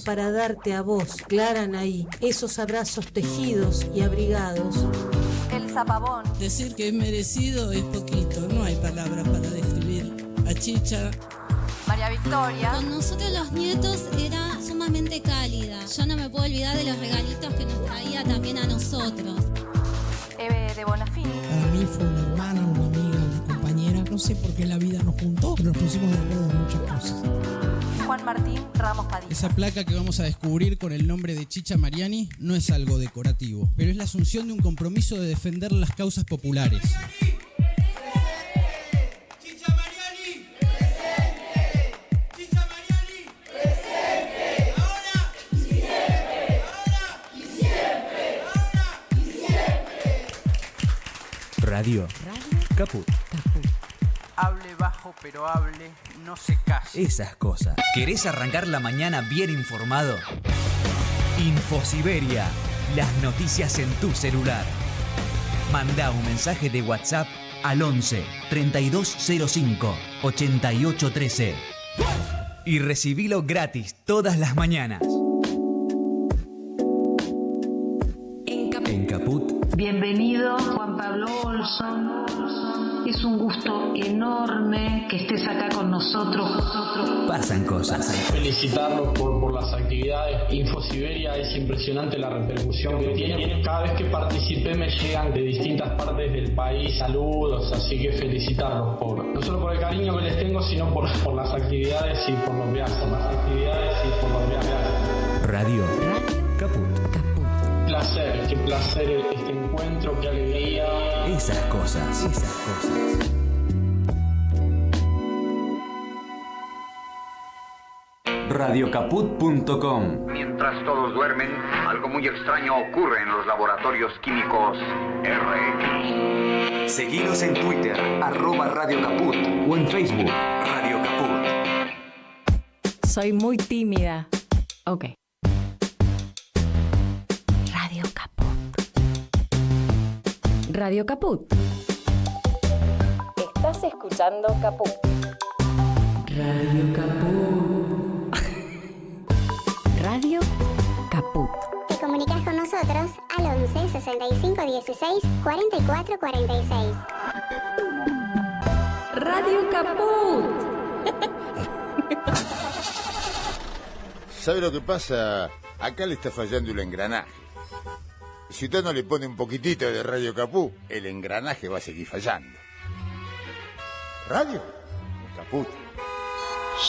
para darte a vos, Clara Anaí, esos abrazos tejidos y abrigados. El zapabón. Decir que es merecido es poquito, no hay palabras para describir a Chicha. María Victoria. Con nosotros los nietos era sumamente cálida. Yo no me puedo olvidar de los regalitos que nos traía también a nosotros. Eve de Bonafini. Para mí fue una hermana, una amiga, una compañera. No sé por qué la vida nos juntó, pero nos pusimos de acuerdo en muchas cosas. Juan Martín Ramos Padilla. Esa placa que vamos a descubrir con el nombre de Chicha Mariani no es algo decorativo, pero es la asunción de un compromiso de defender las causas populares. Radio Caput. Hable bajo pero hable, no se calle. Esas cosas. ¿Querés arrancar la mañana bien informado? Infosiberia, las noticias en tu celular. Mandá un mensaje de WhatsApp al 11 3205 8813 y recibilo gratis todas las mañanas. En Caput. Bienvenido, Juan Pablo Olson. Es un gusto enorme que estés acá con nosotros. Pasan cosas. Felicitarlos por las actividades. Infosiberia es impresionante la repercusión que tiene. Cada vez que participé me llegan de distintas partes del país saludos, así que felicitarlos no solo por el cariño que les tengo, sino por las actividades y por lo que hacen. Radio Caput. Qué placer este encuentro, qué alegría. Esas cosas. Radiocaput.com. Mientras todos duermen, algo muy extraño ocurre en los laboratorios químicos RX. Seguinos en Twitter, @Radio Caput, o en Facebook, Radio Caput. Soy muy tímida. Ok. Radio Caput. Estás escuchando Caput. Radio Caput. Radio Caput. Te comunicas con nosotros al 11 65 16 44 46. Radio Caput. ¿Sabe lo que pasa? Acá le está fallando el engranaje. Si usted no le pone un poquitito de Radio Caput, el engranaje va a seguir fallando. Radio Caput.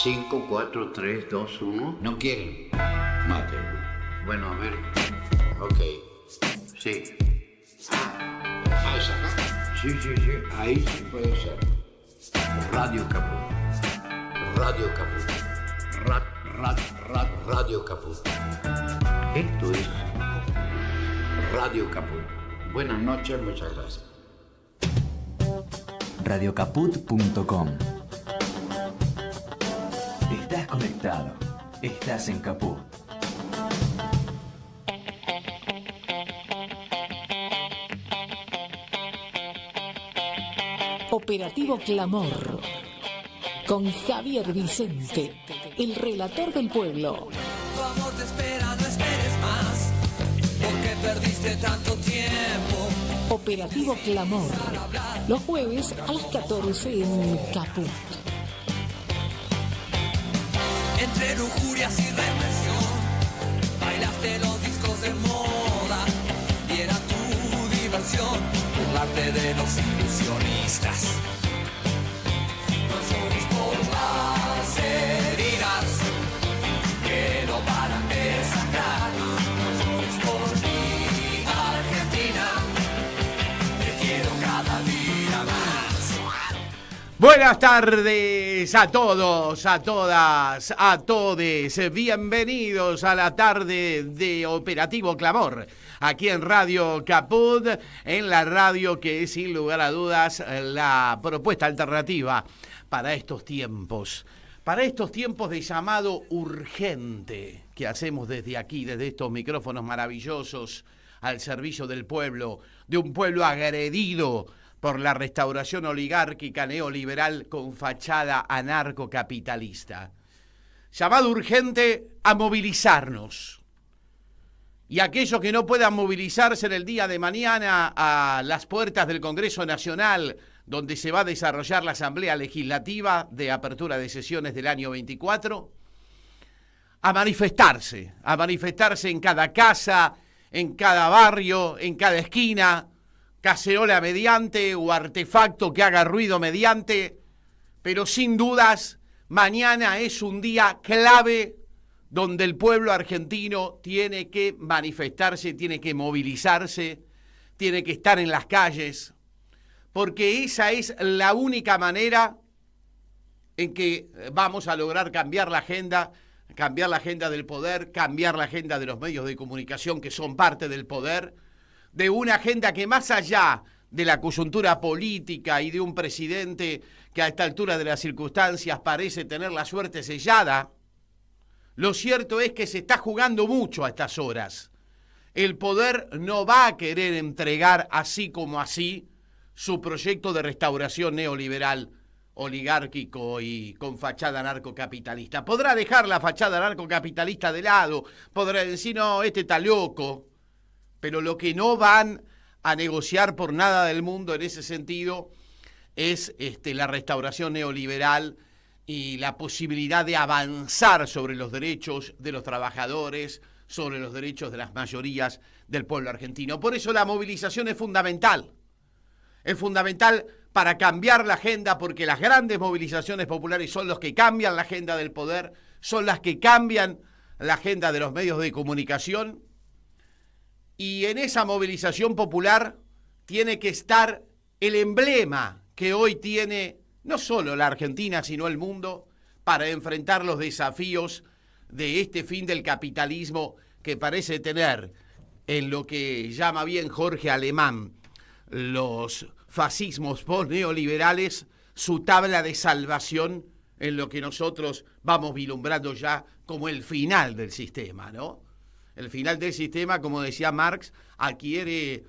5, 4, 3, 2, 1. ¿No quieren? Mátenlo. Bueno, a ver. Ok. Sí. ¿Es acá? Sí. Ahí sí puede ser. Radio Caput. Radio Caput. Radio Caput. Esto es Radio Caput. Buenas noches, muchas gracias. Radiocaput.com. Estás conectado. Estás en Caput. Operativo Clamor. Con Javier Vicente, el relator del pueblo. Tu amor te espera, no esperes más. Porque perdiste tanto tiempo. Operativo Clamor. Los jueves a las 14 en Caput. Entre lujurias y represión, bailaste los discos de moda. Y era tu diversión, burlarte de los ilusionistas. No llores por las heridas que no paran de sangrar. No llores por mi Argentina, te quiero cada día más. Buenas tardes a todos, a todas, a todes. Bienvenidos a la tarde de Operativo Clamor, aquí en Radio Caput, en la radio que es sin lugar a dudas la propuesta alternativa para estos tiempos de llamado urgente que hacemos desde aquí, desde estos micrófonos maravillosos al servicio del pueblo, de un pueblo agredido por la restauración oligárquica neoliberal con fachada anarcocapitalista. llamado urgente a movilizarnos. Y aquellos que no puedan movilizarse en el día de mañana a las puertas del Congreso Nacional, donde se va a desarrollar la Asamblea Legislativa de apertura de sesiones del año 24, a manifestarse en cada casa, en cada barrio, en cada esquina, cacerola mediante o artefacto que haga ruido mediante, pero sin dudas, mañana es un día clave donde el pueblo argentino tiene que manifestarse, tiene que movilizarse, tiene que estar en las calles, porque esa es la única manera en que vamos a lograr cambiar la agenda del poder, cambiar la agenda de los medios de comunicación que son parte del poder, de una agenda que más allá de la coyuntura política y de un presidente que a esta altura de las circunstancias parece tener la suerte sellada, lo cierto es que se está jugando mucho a estas horas. El poder no va a querer entregar así como así su proyecto de restauración neoliberal, oligárquico y con fachada narcocapitalista. Podrá dejar la fachada narcocapitalista de lado, podrá decir, no, este está loco, pero lo que no van a negociar por nada del mundo en ese sentido es la restauración neoliberal y la posibilidad de avanzar sobre los derechos de los trabajadores, sobre los derechos de las mayorías del pueblo argentino. Por eso la movilización es fundamental. Es fundamental para cambiar la agenda, porque las grandes movilizaciones populares son los que cambian la agenda del poder, son las que cambian la agenda de los medios de comunicación. Y en esa movilización popular tiene que estar el emblema que hoy tiene no solo la Argentina, sino el mundo, para enfrentar los desafíos de este fin del capitalismo que parece tener en lo que llama bien Jorge Alemán los fascismos post-neoliberales, su tabla de salvación en lo que nosotros vamos vislumbrando ya como el final del sistema, ¿no? El final del sistema, como decía Marx, adquiere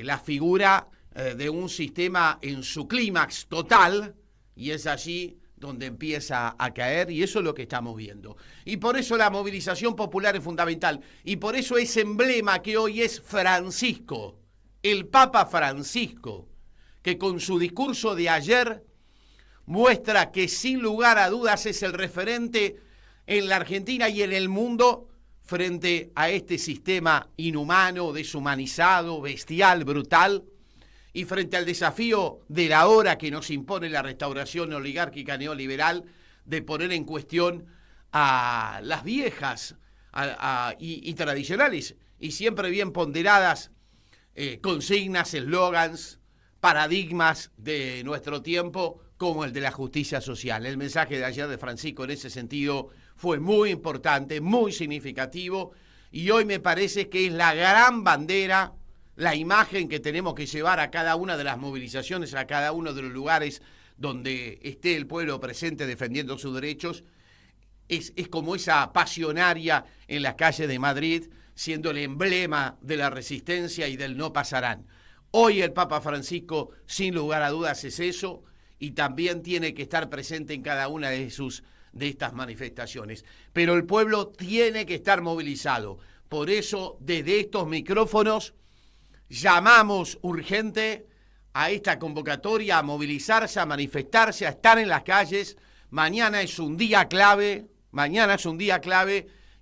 la figura de un sistema en su clímax total, y es allí donde empieza a caer, y eso es lo que estamos viendo. Y por eso la movilización popular es fundamental, y por eso ese emblema que hoy es Francisco, el Papa Francisco, que con su discurso de ayer muestra que sin lugar a dudas es el referente en la Argentina y en el mundo frente a este sistema inhumano, deshumanizado, bestial, brutal, y frente al desafío de la hora que nos impone la restauración oligárquica neoliberal de poner en cuestión a las viejas y tradicionales y siempre bien ponderadas consignas, eslogans, paradigmas de nuestro tiempo, como el de la justicia social. El mensaje de ayer de Francisco en ese sentido fue muy importante, muy significativo, y hoy me parece que es la gran bandera, la imagen que tenemos que llevar a cada una de las movilizaciones, a cada uno de los lugares donde esté el pueblo presente defendiendo sus derechos. Es como esa pasionaria en las calles de Madrid, siendo el emblema de la resistencia y del no pasarán. Hoy el Papa Francisco, sin lugar a dudas, es eso, y también tiene que estar presente en cada una de estas manifestaciones. Pero el pueblo tiene que estar movilizado. Por eso, desde estos micrófonos, llamamos urgente a esta convocatoria, a movilizarse, a manifestarse, a estar en las calles. Mañana es un día clave,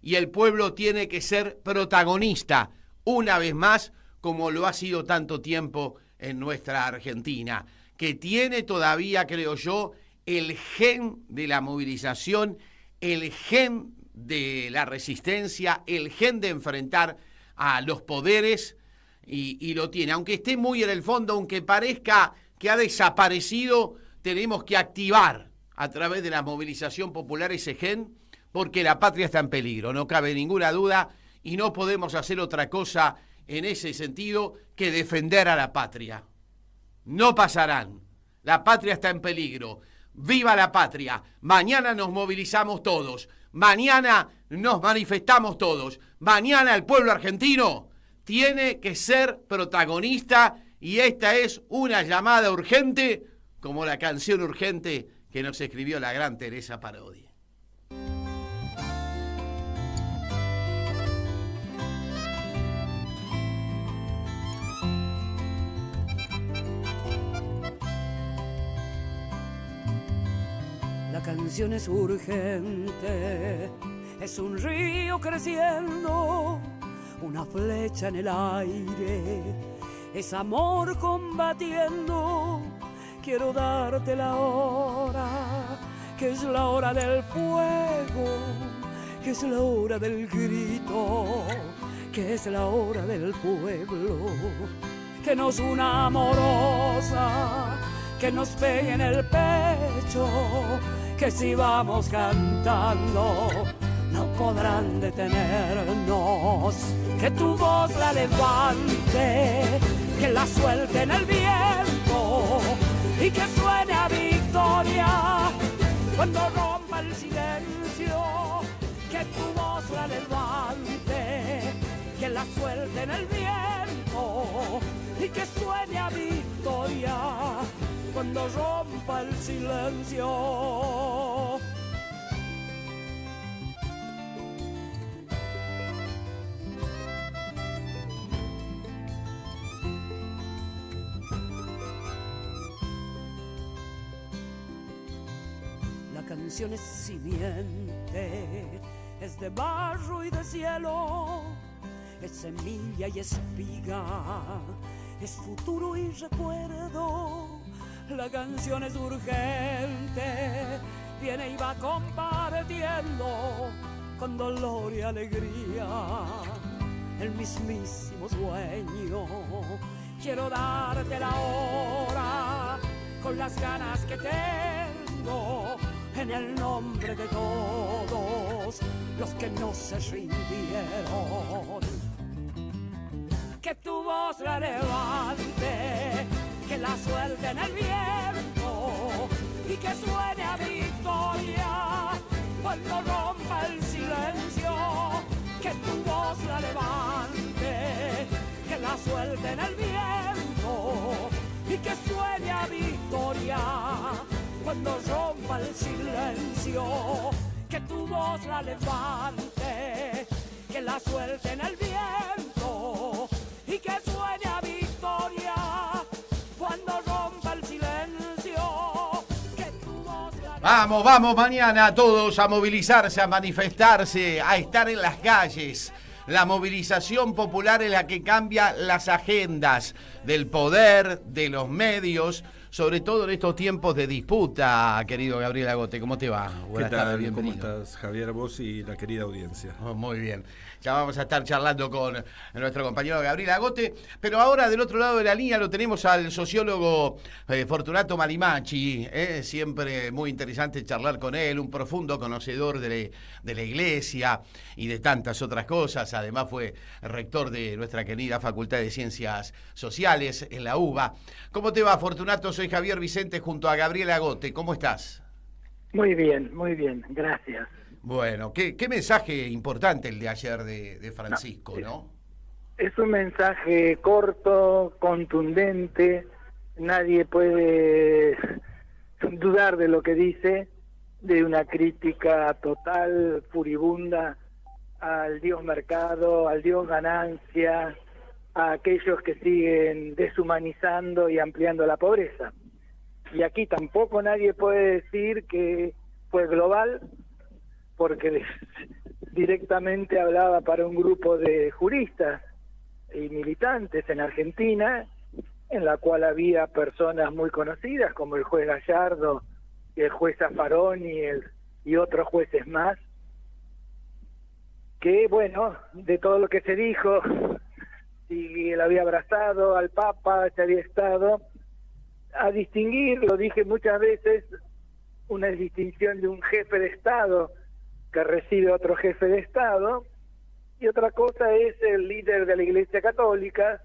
y el pueblo tiene que ser protagonista, una vez más, como lo ha sido tanto tiempo en nuestra Argentina, que tiene todavía, creo yo, el gen de la movilización, el gen de la resistencia, el gen de enfrentar a los poderes, y lo tiene. Aunque esté muy en el fondo, aunque parezca que ha desaparecido, tenemos que activar a través de la movilización popular ese gen, porque la patria está en peligro, no cabe ninguna duda, y no podemos hacer otra cosa en ese sentido que defender a la patria. No pasarán. La patria está en peligro. ¡Viva la patria! Mañana nos movilizamos todos. Mañana nos manifestamos todos. Mañana el pueblo argentino tiene que ser protagonista, y esta es una llamada urgente, como la canción urgente que nos escribió la gran Teresa Parodi. canción es urgente, es un río creciendo, una flecha en el aire, es amor combatiendo. Quiero darte la hora, que es la hora del fuego, que es la hora del grito, que es la hora del pueblo, que nos una amorosa, que nos pegue en el pecho, que si vamos cantando no podrán detenernos, que tu voz la levante, que la suelte en el viento y que suene a victoria cuando rompa el silencio, que tu voz la levante, que la suelte en el viento y que suene a victoria cuando rompa el silencio. La canción es simiente, es de barro y de cielo, es semilla y espiga, es futuro y recuerdo. La canción es urgente, viene y va compartiendo con dolor y alegría el mismísimo sueño. Quiero darte la hora con las ganas que tengo, en el nombre de todos los que no se rindieron. Que tu voz la levante, que la suelte en el viento y que suene a victoria cuando rompa el silencio. Que tu voz la levante, que la suelte en el viento y que suene a victoria cuando rompa el silencio. Que tu voz la levante, que la suelte en el viento y que suene a victoria cuando rompa el silencio. Que tu voz la... Vamos, vamos mañana todos a movilizarse, a manifestarse, a estar en las calles. La movilización popular es la que cambia las agendas del poder, de los medios, sobre todo en estos tiempos de disputa, querido Gabriel Agote. ¿Cómo te va? Buenas tardes, bienvenido. ¿Cómo estás, Javier? Vos y la querida audiencia. Oh, muy bien. Ya vamos a estar charlando con nuestro compañero Gabriel Agote, pero ahora del otro lado de la línea lo tenemos al sociólogo Fortunato Marimachi. Siempre muy interesante charlar con él, un profundo conocedor de la iglesia y de tantas otras cosas. Además fue rector de nuestra querida Facultad de Ciencias Sociales en la UBA. ¿Cómo te va, Fortunato? Soy Javier Vicente junto a Gabriel Agote. ¿Cómo estás? Muy bien, gracias. Bueno, qué mensaje importante el de ayer de Francisco, ¿no? Es un mensaje corto, contundente, nadie puede dudar de lo que dice, de una crítica total, furibunda al Dios mercado, al Dios ganancia, a aquellos que siguen deshumanizando y ampliando la pobreza. Y aquí tampoco nadie puede decir que fue global, porque directamente hablaba para un grupo de juristas y militantes en Argentina, en la cual había personas muy conocidas como el juez Gallardo, el juez Zaffaroni y otros jueces más, que bueno, de todo lo que se dijo, si él había abrazado al Papa, se había estado a distinguir, lo dije muchas veces, una distinción de un jefe de Estado que recibe a otro jefe de Estado, y otra cosa es el líder de la Iglesia Católica,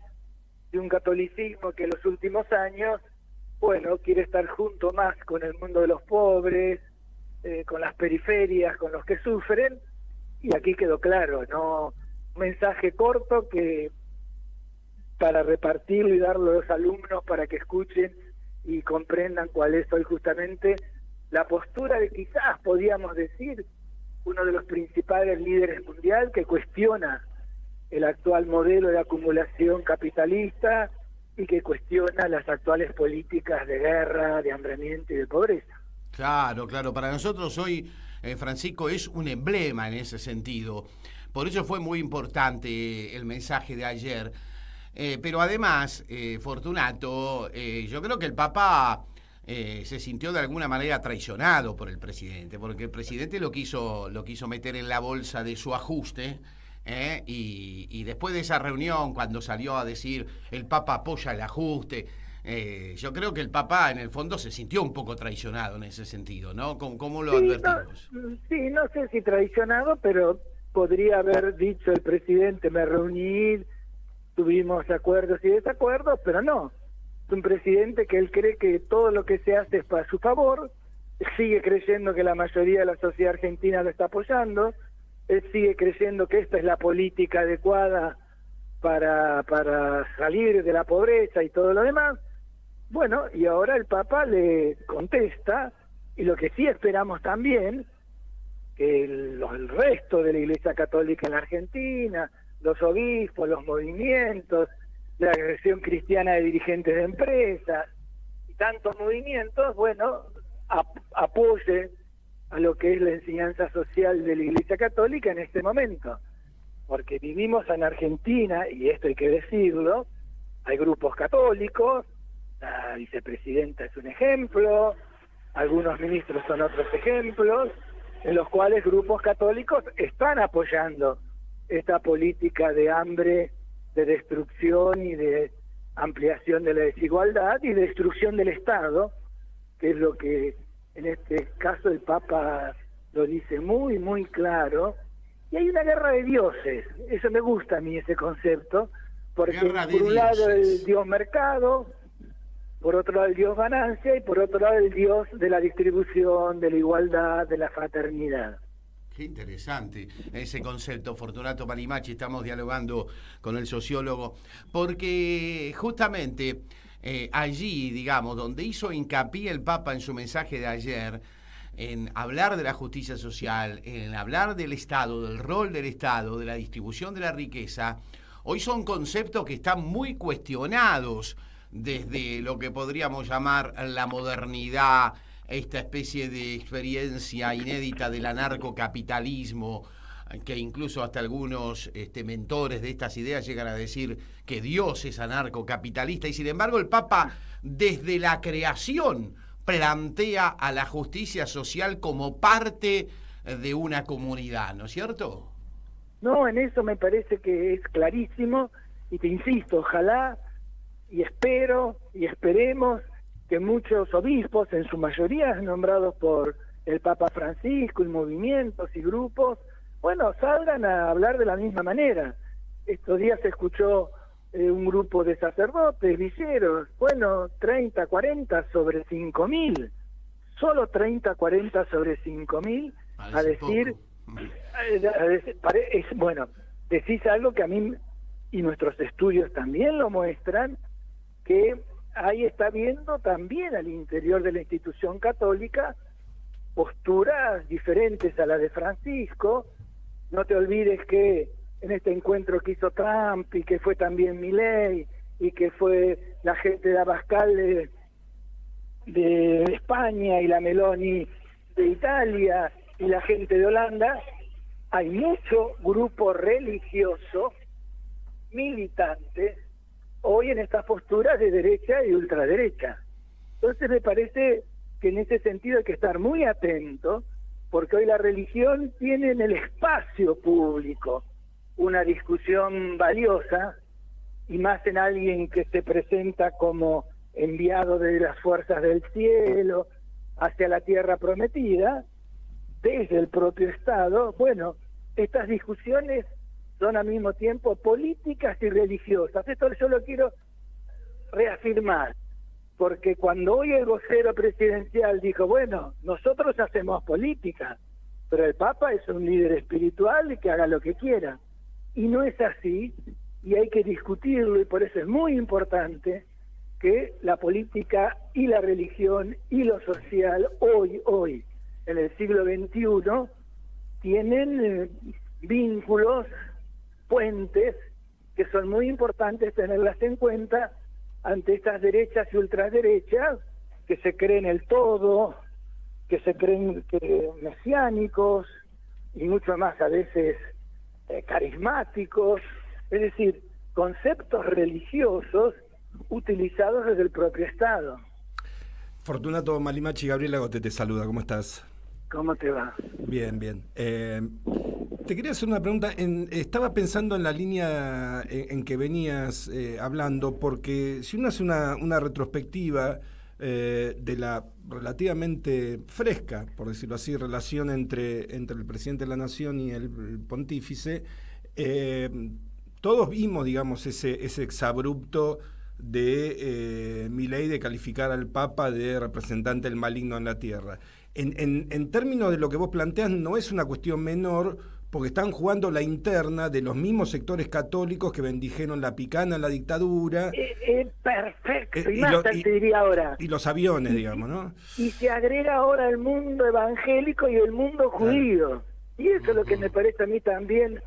de un catolicismo que en los últimos años, bueno, quiere estar junto más con el mundo de los pobres, con las periferias, con los que sufren, y aquí quedó claro, ¿no? Un mensaje corto que para repartirlo y darlo a los alumnos para que escuchen y comprendan cuál es hoy justamente la postura de, quizás podríamos decir, uno de los principales líderes mundial que cuestiona el actual modelo de acumulación capitalista y que cuestiona las actuales políticas de guerra, de hambriamiento y de pobreza. Claro, para nosotros hoy, Francisco, es un emblema en ese sentido. Por eso fue muy importante el mensaje de ayer. Pero además, Fortunato, yo creo que el Papa se sintió de alguna manera traicionado por el presidente, porque el presidente lo quiso meter en la bolsa de su ajuste, y después de esa reunión, cuando salió a decir el Papa apoya el ajuste, yo creo que el Papa en el fondo se sintió un poco traicionado en ese sentido, ¿no? ¿Cómo lo advertimos? No sé si traicionado, pero podría haber dicho el presidente, me reuní, tuvimos acuerdos y desacuerdos, pero no. Es un presidente que él cree que todo lo que se hace es para su favor, sigue creyendo que la mayoría de la sociedad argentina lo está apoyando, él sigue creyendo que esta es la política adecuada para salir de la pobreza y todo lo demás. Bueno, y ahora el Papa le contesta, y lo que sí esperamos también, que el resto de la Iglesia Católica en la Argentina, los obispos, los movimientos, la agresión cristiana de dirigentes de empresas y tantos movimientos, bueno, apoye a lo que es la enseñanza social de la Iglesia Católica en este momento. Porque vivimos en Argentina, y esto hay que decirlo, hay grupos católicos, la vicepresidenta es un ejemplo, algunos ministros son otros ejemplos, en los cuales grupos católicos están apoyando esta política de hambre, de destrucción y de ampliación de la desigualdad y de destrucción del Estado, que es lo que en este caso el Papa lo dice muy, muy claro. Y hay una guerra de dioses, eso me gusta a mí ese concepto, porque por un lado el Dios mercado, por otro lado el Dios ganancia y por otro lado el Dios de la distribución, de la igualdad, de la fraternidad. Qué interesante ese concepto, Fortunato Palimachi. Estamos dialogando con el sociólogo, porque justamente allí, digamos, donde hizo hincapié el Papa en su mensaje de ayer, en hablar de la justicia social, en hablar del Estado, del rol del Estado, de la distribución de la riqueza, hoy son conceptos que están muy cuestionados desde lo que podríamos llamar la modernidad, esta especie de experiencia inédita del anarcocapitalismo, que incluso hasta algunos mentores de estas ideas llegan a decir que Dios es anarcocapitalista, y sin embargo el Papa desde la creación plantea a la justicia social como parte de una comunidad, ¿no es cierto? No, en eso me parece que es clarísimo, y te insisto, ojalá y espero y esperemos que muchos obispos, en su mayoría nombrados por el Papa Francisco, y movimientos y grupos, bueno, salgan a hablar de la misma manera. Estos días se escuchó un grupo de sacerdotes, villeros, bueno, 30, 40 sobre 5.000, solo 30, 40 sobre 5.000, a decir, bueno, decís algo que a mí, y nuestros estudios también lo muestran, que ahí está viendo también al interior de la institución católica posturas diferentes a la de Francisco. No te olvides que en este encuentro que hizo Trump, y que fue también Milei, y que fue la gente de Abascal de España, y la Meloni de Italia, y la gente de Holanda, hay mucho grupo religioso militante hoy en estas posturas de derecha y ultraderecha. Entonces me parece que en ese sentido hay que estar muy atento, porque hoy la religión tiene en el espacio público una discusión valiosa, y más en alguien que se presenta como enviado de las fuerzas del cielo hacia la tierra prometida, desde el propio Estado. Bueno, estas discusiones son al mismo tiempo políticas y religiosas. Esto yo lo quiero reafirmar, porque cuando hoy el vocero presidencial dijo, bueno, nosotros hacemos política, pero el Papa es un líder espiritual y que haga lo que quiera. Y no es así, y hay que discutirlo, y por eso es muy importante que la política y la religión y lo social hoy, en el siglo XXI, tienen vínculos, puentes, que son muy importantes tenerlas en cuenta ante estas derechas y ultraderechas que se creen el todo, que se creen mesiánicos y mucho más a veces carismáticos, es decir, conceptos religiosos utilizados desde el propio Estado. Fortunato Malimachi, Gabriela Gote te saluda, ¿cómo estás? ¿Cómo te va? Bien, bien. Te quería hacer una pregunta. Estaba pensando en la línea en que venías hablando, porque si uno hace una retrospectiva de la relativamente fresca, por decirlo así, relación entre el presidente de la Nación y el pontífice, todos vimos, digamos, ese exabrupto de Milei de calificar al Papa de representante del maligno en la tierra. En términos de lo que vos planteás, no es una cuestión menor, porque están jugando la interna de los mismos sectores católicos que bendijeron la picana en la dictadura. Perfecto, y más te diría ahora. Y los aviones, digamos, ¿no? Y se agrega ahora el mundo evangélico y el mundo judío. Y eso es lo que me parece a mí también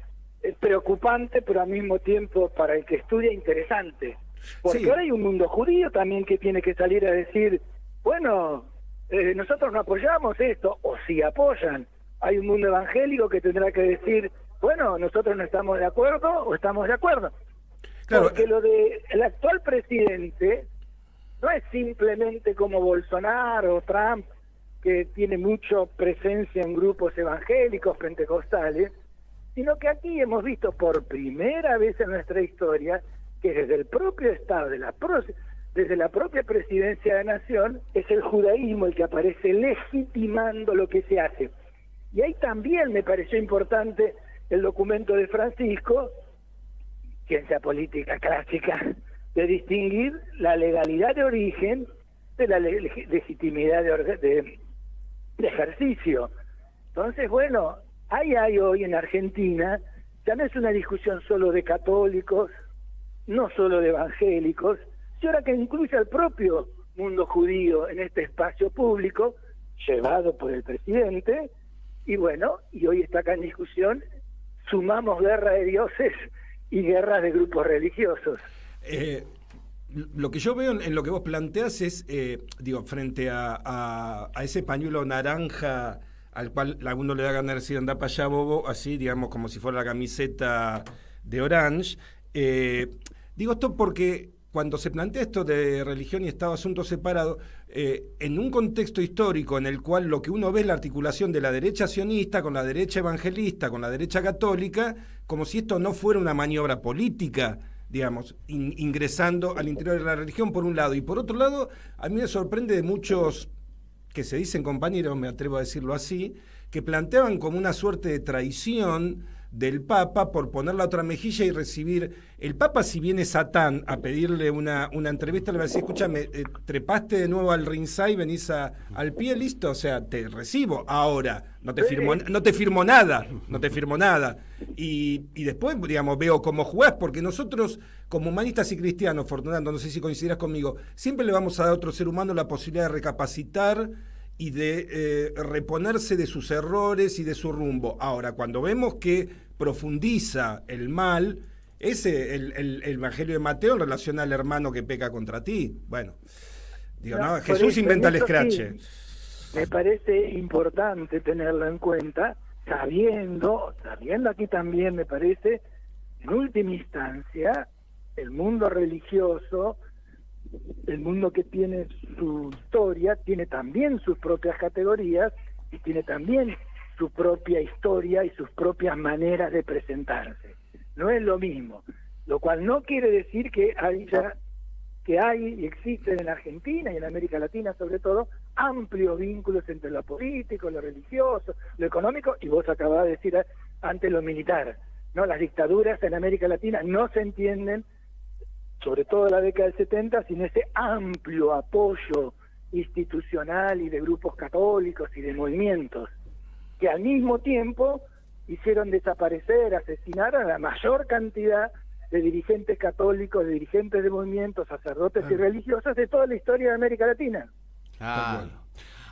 preocupante, pero al mismo tiempo para el que estudia interesante. Porque ahora hay un mundo judío también que tiene que salir a decir, bueno, nosotros no apoyamos esto, o si apoyan. Hay un mundo evangélico que tendrá que decir, bueno, nosotros no estamos de acuerdo o estamos de acuerdo. Claro. Porque lo de el actual presidente no es simplemente como Bolsonaro o Trump, que tiene mucha presencia en grupos evangélicos, pentecostales, sino que aquí hemos visto por primera vez en nuestra historia que desde el propio Estado, desde la propia presidencia de la Nación, es el judaísmo el que aparece legitimando lo que se hace. Y ahí también me pareció importante el documento de Francisco, ciencia política clásica, de distinguir la legalidad de origen de la legitimidad de ejercicio. Entonces, bueno, hay hoy en Argentina, ya no es una discusión solo de católicos, no solo de evangélicos, sino ahora que incluye al propio mundo judío en este espacio público, llevado por el presidente. Y bueno, y hoy está acá en discusión, sumamos guerra de dioses y guerras de grupos religiosos. Lo que yo veo en lo que vos planteás es, frente a ese pañuelo naranja al cual alguno le da ganas de decir anda para allá, bobo, así, digamos, como si fuera la camiseta de Orange. Digo esto porque cuando se plantea esto de religión y Estado asunto separado, en un contexto histórico en el cual lo que uno ve es la articulación de la derecha sionista con la derecha evangelista, con la derecha católica, como si esto no fuera una maniobra política, digamos, ingresando al interior de la religión por un lado. Y por otro lado, a mí me sorprende de muchos que se dicen compañeros, me atrevo a decirlo así, que planteaban como una suerte de traición del Papa por poner la otra mejilla y recibir. El Papa, si viene Satán a pedirle una entrevista, le va a decir, escúchame, trepaste de nuevo al ringside, venís al pie, listo, o sea, te recibo. Ahora, no te firmo nada. Y después, digamos, veo cómo jugás, porque nosotros, como humanistas y cristianos, Fortunato, no sé si coincidirás conmigo, siempre le vamos a dar a otro ser humano la posibilidad de recapacitar y de reponerse de sus errores y de su rumbo. Ahora, cuando vemos que profundiza el mal, el Evangelio de Mateo en relación al hermano que peca contra ti. Bueno, digo, no, Jesús inventa el escrache. Sí, me parece importante tenerlo en cuenta, sabiendo aquí también me parece, en última instancia, el mundo religioso, el mundo que tiene su historia, tiene también sus propias categorías y tiene también su propia historia y sus propias maneras de presentarse. No es lo mismo, lo cual no quiere decir que hay y existen en Argentina y en América Latina sobre todo amplios vínculos entre lo político, lo religioso, lo económico, y vos acabás de decir antes lo militar. No, las dictaduras en América Latina no se entienden, sobre todo en la década del 70, sin ese amplio apoyo institucional y de grupos católicos y de movimientos, que al mismo tiempo hicieron desaparecer, asesinar a la mayor cantidad de dirigentes católicos, de dirigentes de movimientos, sacerdotes y religiosos de toda la historia de América Latina.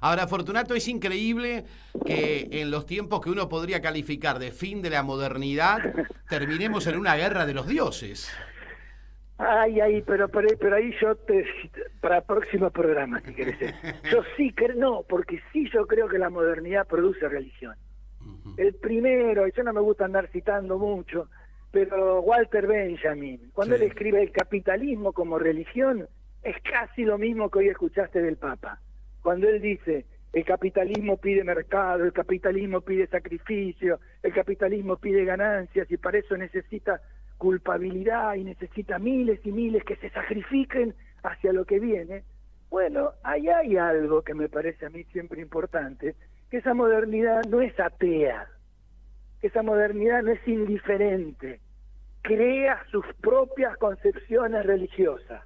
Ahora, Fortunato, es increíble que en los tiempos que uno podría calificar de fin de la modernidad, terminemos en una guerra de los dioses. Pero ahí yo para el próximo programa, si querés. Yo sí creo, no, porque sí yo creo que la modernidad produce religión. El primero, y yo no me gusta andar citando mucho, pero Walter Benjamin, cuando él escribe el capitalismo como religión, es casi lo mismo que hoy escuchaste del Papa. Cuando él dice, el capitalismo pide mercado, el capitalismo pide sacrificio, el capitalismo pide ganancias y para eso necesita culpabilidad y necesita miles y miles que se sacrifiquen hacia lo que viene. Bueno, ahí hay algo que me parece a mí siempre importante, que esa modernidad no es atea, que esa modernidad no es indiferente, crea sus propias concepciones religiosas,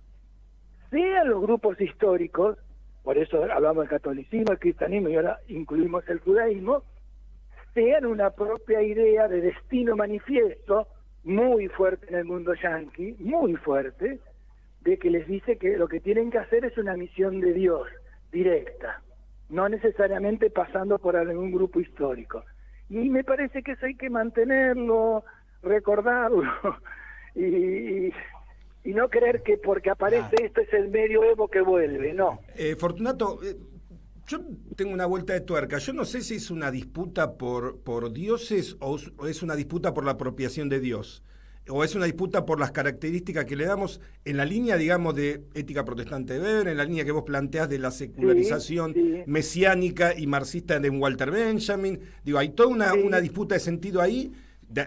sean los grupos históricos, por eso hablamos del catolicismo, el cristianismo y ahora incluimos el judaísmo, sean una propia idea de destino manifiesto, muy fuerte en el mundo yanqui, muy fuerte, de que les dice que lo que tienen que hacer es una misión de Dios, directa, no necesariamente pasando por algún grupo histórico. Y me parece que eso hay que mantenerlo, recordarlo, y no creer que porque aparece esto es el medioevo que vuelve, no. Fortunato, yo tengo una vuelta de tuerca. Yo no sé si es una disputa por dioses o es una disputa por la apropiación de Dios. O es una disputa por las características que le damos en la línea, digamos, de ética protestante de Weber, en la línea que vos planteás de la secularización mesiánica y marxista de Walter Benjamin. Digo, hay toda una disputa de sentido ahí.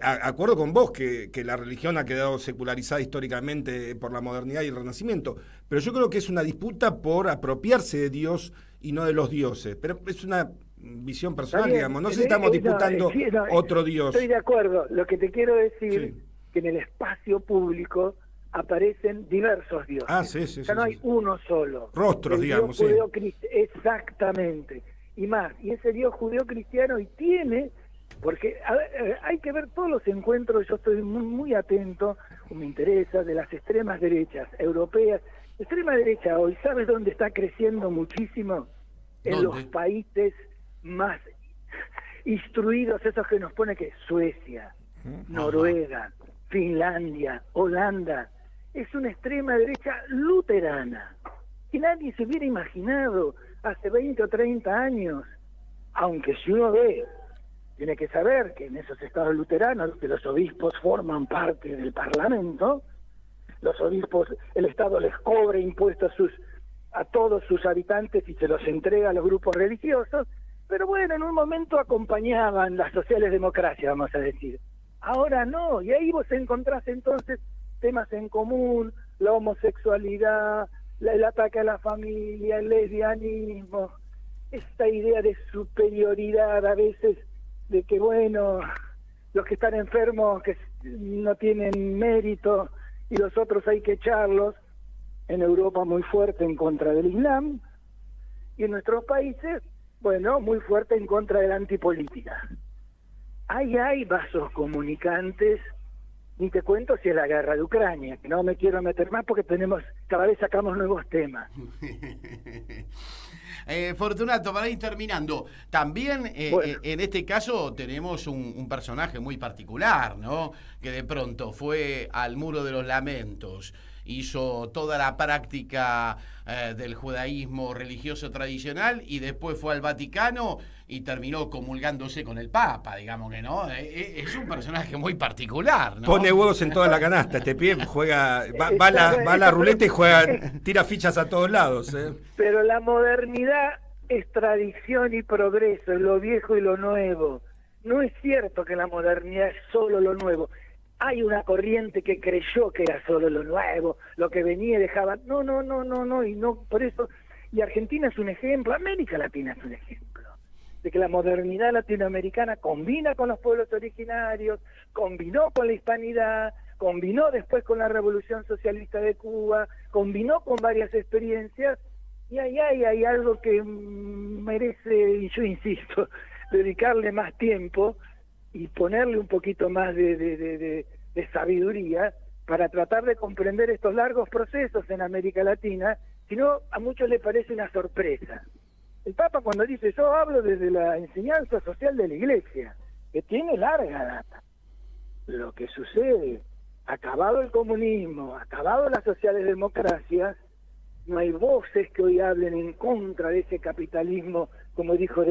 Acuerdo con vos que la religión ha quedado secularizada históricamente por la modernidad y el Renacimiento, pero yo creo que es una disputa por apropiarse de Dios y no de los dioses. Pero es una visión personal, digamos. No sé si estamos disputando otro Dios. Estoy de acuerdo. Lo que te quiero decir que en el espacio público aparecen diversos dioses. No hay uno solo. Rostros, digamos. Exactamente. Y más, y ese Dios judeo-cristiano y tiene, porque hay que ver todos los encuentros, yo estoy muy atento, me interesa, de las extremas derechas europeas. Extrema derecha hoy, ¿sabes dónde está creciendo muchísimo? En los países más instruidos, esos que nos pone que Suecia, Noruega, Finlandia, Holanda. Es una extrema derecha luterana, que nadie se hubiera imaginado hace 20 o 30 años, aunque si uno ve, tiene que saber que en esos estados luteranos, que los obispos forman parte del parlamento, los obispos, el Estado les cobra impuestos a todos sus habitantes y se los entrega a los grupos religiosos, pero bueno, en un momento acompañaban las sociales democracias, vamos a decir. Ahora no, y ahí vos encontrás entonces temas en común, la homosexualidad, el ataque a la familia, el lesbianismo, esta idea de superioridad a veces, de que bueno, los que están enfermos que no tienen mérito y los otros hay que echarlos. En Europa muy fuerte en contra del Islam y en nuestros países, bueno, muy fuerte en contra de la antipolítica. Ahí hay vasos comunicantes, ni te cuento si es la guerra de Ucrania, que no me quiero meter más porque cada vez sacamos nuevos temas. Fortunato, para ir terminando, también en este caso tenemos un personaje muy particular, ¿no? Que de pronto fue al Muro de los Lamentos, hizo toda la práctica del judaísmo religioso tradicional y después fue al Vaticano y terminó comulgándose con el Papa, digamos que no. Es un personaje muy particular, ¿no? Pone huevos en toda la canasta, este pie juega, va a la ruleta y tira fichas a todos lados. Pero la modernidad es tradición y progreso, es lo viejo y lo nuevo. No es cierto que la modernidad es solo lo nuevo. Hay una corriente que creyó que era solo lo nuevo, lo que venía y dejaba. No, y no, por eso. Y Argentina es un ejemplo, América Latina es un ejemplo, de que la modernidad latinoamericana combina con los pueblos originarios, combinó con la hispanidad, combinó después con la Revolución Socialista de Cuba, combinó con varias experiencias, y ahí hay algo que merece, y yo insisto, dedicarle más tiempo y ponerle un poquito más de sabiduría para tratar de comprender estos largos procesos en América Latina, si no a muchos les parece una sorpresa. El Papa cuando dice, yo hablo desde la enseñanza social de la Iglesia, que tiene larga data. Lo que sucede acabado el comunismo, acabado las sociales democracias, no hay voces que hoy hablen en contra de ese capitalismo, como dijo,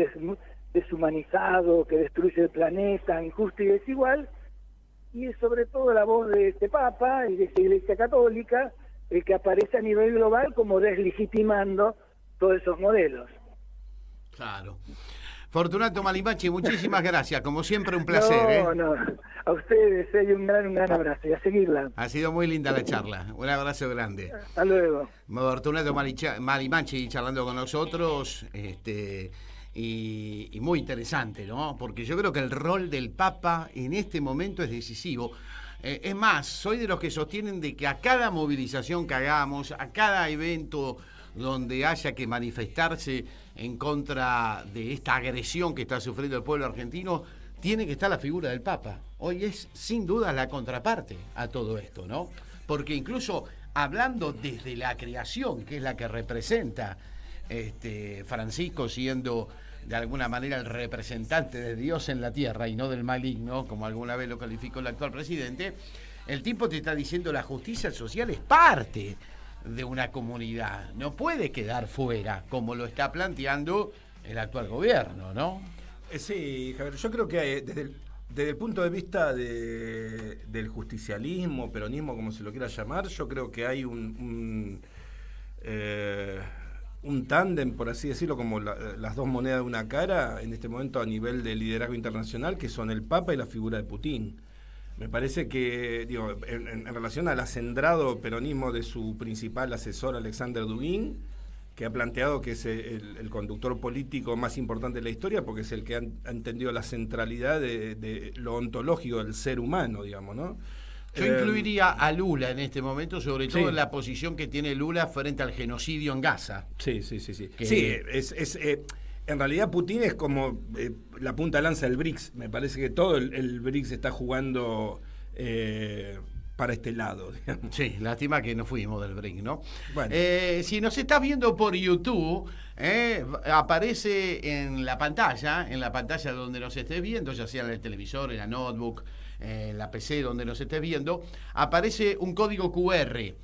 deshumanizado, que destruye el planeta, injusto y desigual, y es sobre todo la voz de este Papa y de esta Iglesia Católica el que aparece a nivel global como deslegitimando todos esos modelos. Claro. Fortunato Malimachi, muchísimas gracias, como siempre un placer. No, a ustedes un gran abrazo y a seguirla. Ha sido muy linda la charla, un abrazo grande. Hasta luego. Fortunato Malimachi charlando con nosotros, y muy interesante, ¿no? Porque yo creo que el rol del Papa en este momento es decisivo. Es más, soy de los que sostienen de que a cada movilización que hagamos, a cada evento donde haya que manifestarse en contra de esta agresión que está sufriendo el pueblo argentino, tiene que estar la figura del Papa. Hoy es sin duda la contraparte a todo esto, ¿no? Porque incluso hablando desde la creación, que es la que representa Francisco, siendo de alguna manera el representante de Dios en la tierra y no del maligno, como alguna vez lo calificó el actual presidente, el tipo te está diciendo la justicia social es parte de una comunidad, no puede quedar fuera, como lo está planteando el actual gobierno, ¿no? Sí, Javier, yo creo que desde el punto de vista del justicialismo, peronismo, como se lo quiera llamar, yo creo que hay un tándem, por así decirlo, como las dos monedas de una cara, en este momento a nivel de liderazgo internacional, que son el Papa y la figura de Putin. Me parece que, en relación al acendrado peronismo de su principal asesor, Alexander Dugin, que ha planteado que es el conductor político más importante de la historia, porque es el que ha entendido la centralidad de lo ontológico del ser humano, digamos, ¿no? Yo incluiría a Lula en este momento, sobre todo en la posición que tiene Lula frente al genocidio en Gaza. Sí. En realidad Putin es como la punta de lanza del BRICS. Me parece que todo el BRICS está jugando para este lado, digamos. Sí, lástima que no fuimos del BRICS, ¿no? Bueno. Si nos estás viendo por YouTube, aparece en la pantalla donde nos estés viendo, ya sea en el televisor, en la notebook, en la PC, donde nos estés viendo, aparece un código QR.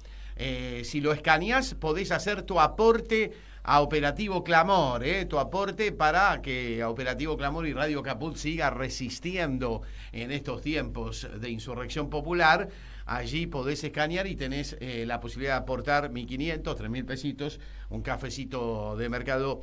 Si lo escaneás, podés hacer tu aporte a Operativo Clamor, tu aporte para que Operativo Clamor y Radio Caput siga resistiendo en estos tiempos de insurrección popular. Allí podés escanear y tenés la posibilidad de aportar 1.500, 3.000 pesitos, un cafecito de mercado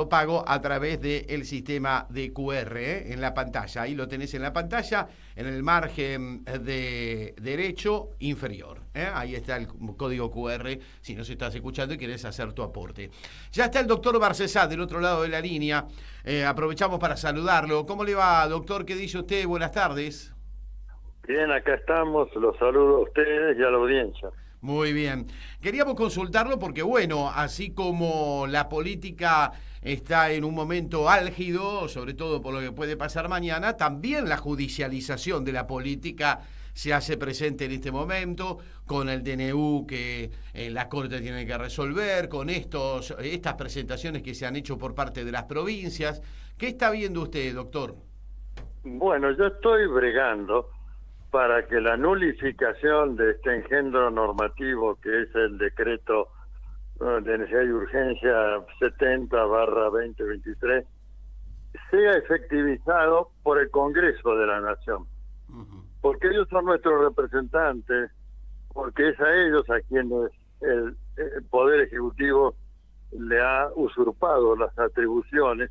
pago a través del sistema de QR en la pantalla. Ahí lo tenés en la pantalla, en el margen de derecho inferior. Ahí está el código QR si nos estás escuchando y querés hacer tu aporte. Ya está el doctor Barcesat del otro lado de la línea. Aprovechamos para saludarlo. ¿Cómo le va, doctor? ¿Qué dice usted? Buenas tardes. Bien, acá estamos, los saludo a ustedes y a la audiencia. Muy bien. Queríamos consultarlo porque, bueno, así como la política está en un momento álgido, sobre todo por lo que puede pasar mañana, también la judicialización de la política se hace presente en este momento, con el DNU que la Corte tiene que resolver, con estas presentaciones que se han hecho por parte de las provincias. ¿Qué está viendo usted, doctor? Bueno, yo estoy bregando para que la nulificación de este engendro normativo, que es el decreto de necesidad y urgencia 70/2023, sea efectivizado por el Congreso de la Nación. Porque ellos son nuestros representantes, porque es a ellos a quienes el Poder Ejecutivo le ha usurpado las atribuciones,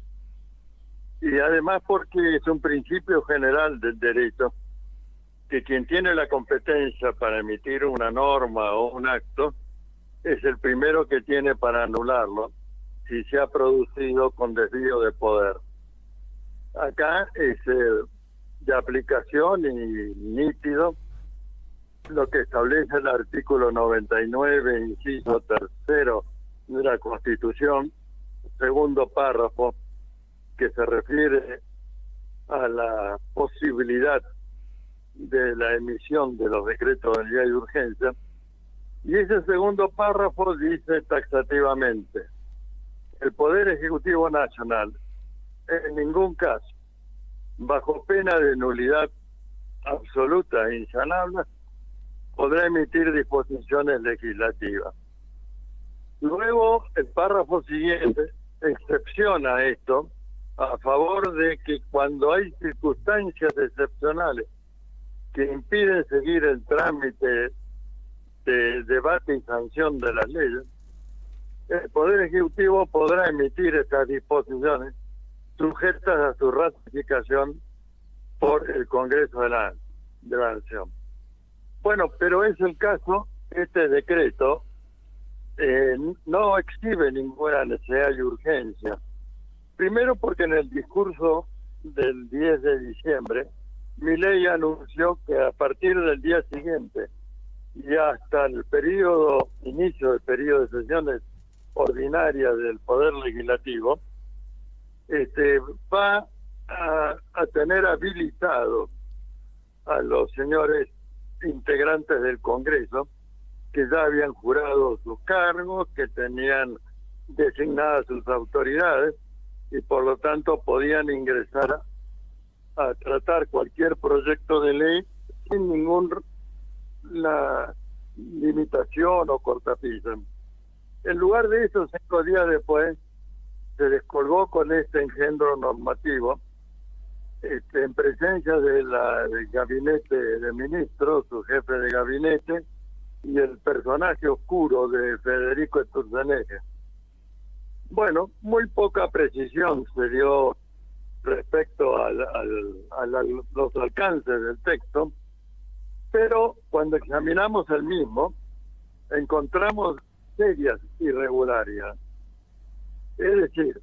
y además porque es un principio general del derecho que quien tiene la competencia para emitir una norma o un acto es el primero que tiene para anularlo si se ha producido con desvío de poder. Acá es de aplicación y nítido lo que establece el artículo 99, inciso tercero de la Constitución, segundo párrafo, que se refiere a la posibilidad de la emisión de los decretos de necesidad y urgencia, y ese segundo párrafo dice taxativamente: el Poder Ejecutivo Nacional en ningún caso, bajo pena de nulidad absoluta e insanable, podrá emitir disposiciones legislativas. Luego, el párrafo siguiente excepciona esto a favor de que cuando hay circunstancias excepcionales que impiden seguir el trámite de debate y sanción de las leyes, el Poder Ejecutivo podrá emitir estas disposiciones sujetas a su ratificación por el Congreso de la Nación. Bueno, pero es el caso, este decreto no exhibe ninguna necesidad y urgencia. Primero porque en el discurso del 10 de diciembre, Milei anunció que a partir del día siguiente y hasta el inicio del periodo de sesiones ordinarias del Poder Legislativo, va a tener habilitado a los señores integrantes del Congreso que ya habían jurado sus cargos, que tenían designadas sus autoridades y por lo tanto podían ingresar a tratar cualquier proyecto de ley sin ninguna limitación o cortapisa. En lugar de eso, 5 días después, se descolgó con este engendro normativo en presencia del gabinete de ministros, su jefe de gabinete y el personaje oscuro de Federico Sturzenegger. Bueno, muy poca precisión se dio respecto a los alcances del texto, pero cuando examinamos el mismo, encontramos serias irregularidades. Es decir,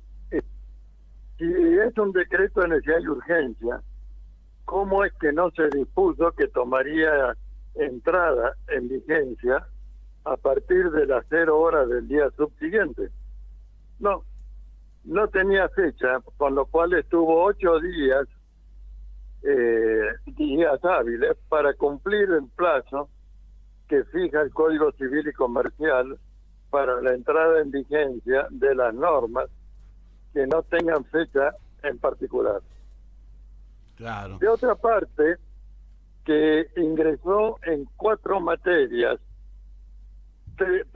si es un decreto de necesidad y urgencia, ¿cómo es que no se dispuso que tomaría entrada en vigencia a partir de las 0 horas del día subsiguiente? No tenía fecha, con lo cual estuvo 8 días hábiles para cumplir el plazo que fija el Código Civil y Comercial para la entrada en vigencia de las normas que no tengan fecha en particular. Claro. De otra parte, que ingresó en 4 materias, 3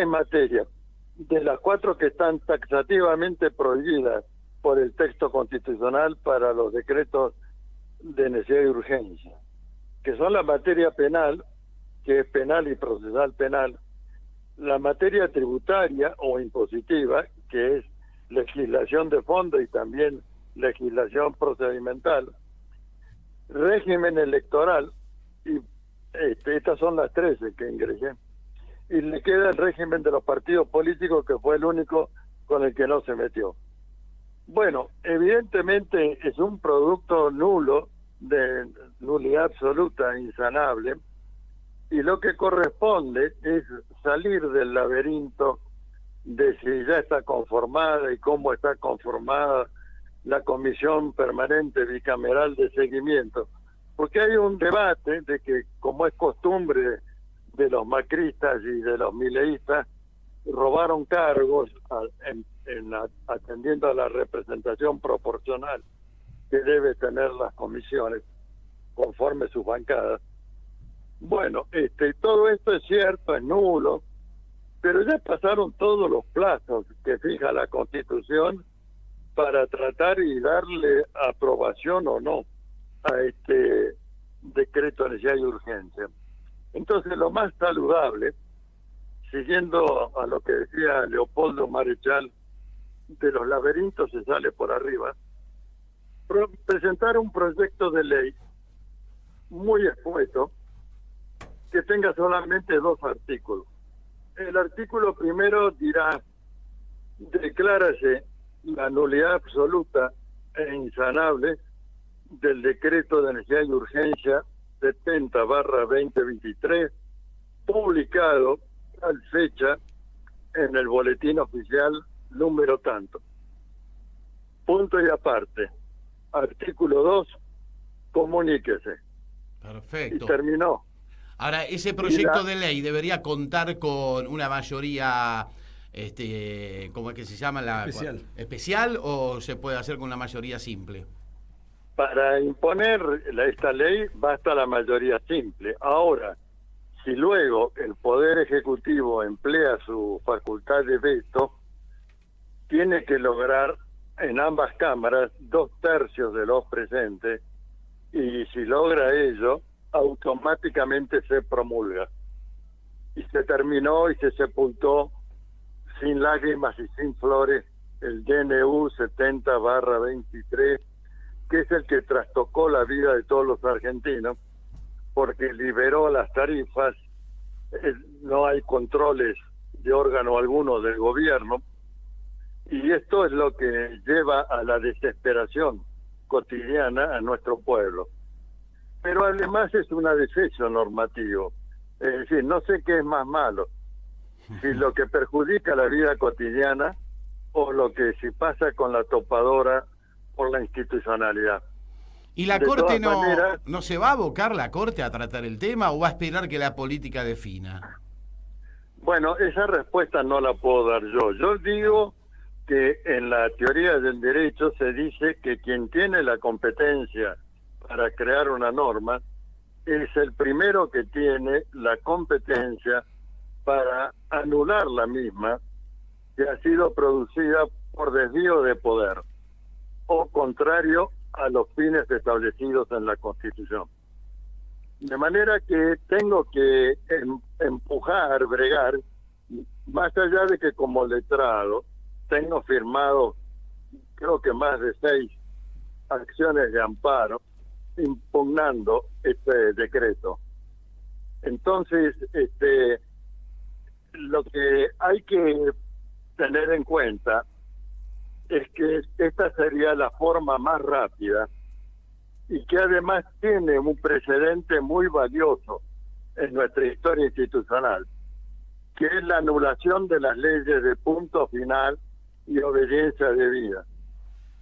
materias, de las 4 que están taxativamente prohibidas por el texto constitucional para los decretos de necesidad y urgencia, que son la materia penal, que es penal y procesal penal, la materia tributaria o impositiva, que es legislación de fondo y también legislación procedimental, régimen electoral, y estas son las 13 que ingresé, y le queda el régimen de los partidos políticos, que fue el único con el que no se metió. Bueno, evidentemente es un producto nulo, de nulidad absoluta, insanable, y lo que corresponde es salir del laberinto de si ya está conformada y cómo está conformada la Comisión Permanente Bicameral de Seguimiento, porque hay un debate de que, como es costumbre de los macristas y de los mileístas, robaron cargos atendiendo a la representación proporcional que debe tener las comisiones conforme sus bancadas. Bueno, todo esto es cierto, es nulo, pero ya pasaron todos los plazos que fija la Constitución para tratar y darle aprobación o no a este decreto de necesidad y urgencia. Entonces, lo más saludable, siguiendo a lo que decía Leopoldo Marechal, de los laberintos se sale por arriba, presentar un proyecto de ley muy escueto que tenga solamente 2 artículos. El artículo primero dirá: declárase la nulidad absoluta e insanable del decreto de necesidad y urgencia 70/2023, publicado tal fecha en el boletín oficial número tanto. Punto y aparte. Artículo 2, comuníquese. Perfecto. Y terminó. Ahora, ese proyecto de ley debería contar con una mayoría, ¿cómo es que se llama? ¿Especial o se puede hacer con una mayoría simple? Para imponer esta ley basta la mayoría simple. Ahora, Si luego el Poder Ejecutivo emplea su facultad de veto, tiene que lograr en ambas cámaras 2/3 de los presentes, y si logra ello, automáticamente se promulga. Y se terminó y se sepultó sin lágrimas y sin flores el DNU 70/23, que es el que trastocó la vida de todos los argentinos, porque liberó las tarifas, no hay controles de órgano alguno del gobierno, y esto es lo que lleva a la desesperación cotidiana a nuestro pueblo. Pero además es un adefesio normativo, es decir, no sé qué es más malo, si lo que perjudica la vida cotidiana o lo que si pasa con la topadora por la institucionalidad. ¿Y la De Corte todas maneras, no se va a abocar la Corte a tratar el tema o va a esperar que la política defina? Bueno, esa respuesta no la puedo dar yo. Yo digo que en la teoría del derecho se dice que quien tiene la competencia para crear una norma es el primero que tiene la competencia para anular la misma que ha sido producida por desvío de poder o contrario a los fines establecidos en la Constitución. De manera que tengo que empujar, bregar, más allá de que como letrado tengo firmado creo que más de 6 acciones de amparo impugnando este decreto. Entonces, lo que hay que tener en cuenta es que esta sería la forma más rápida y que además tiene un precedente muy valioso en nuestra historia institucional, que es la anulación de las leyes de punto final y obediencia debida.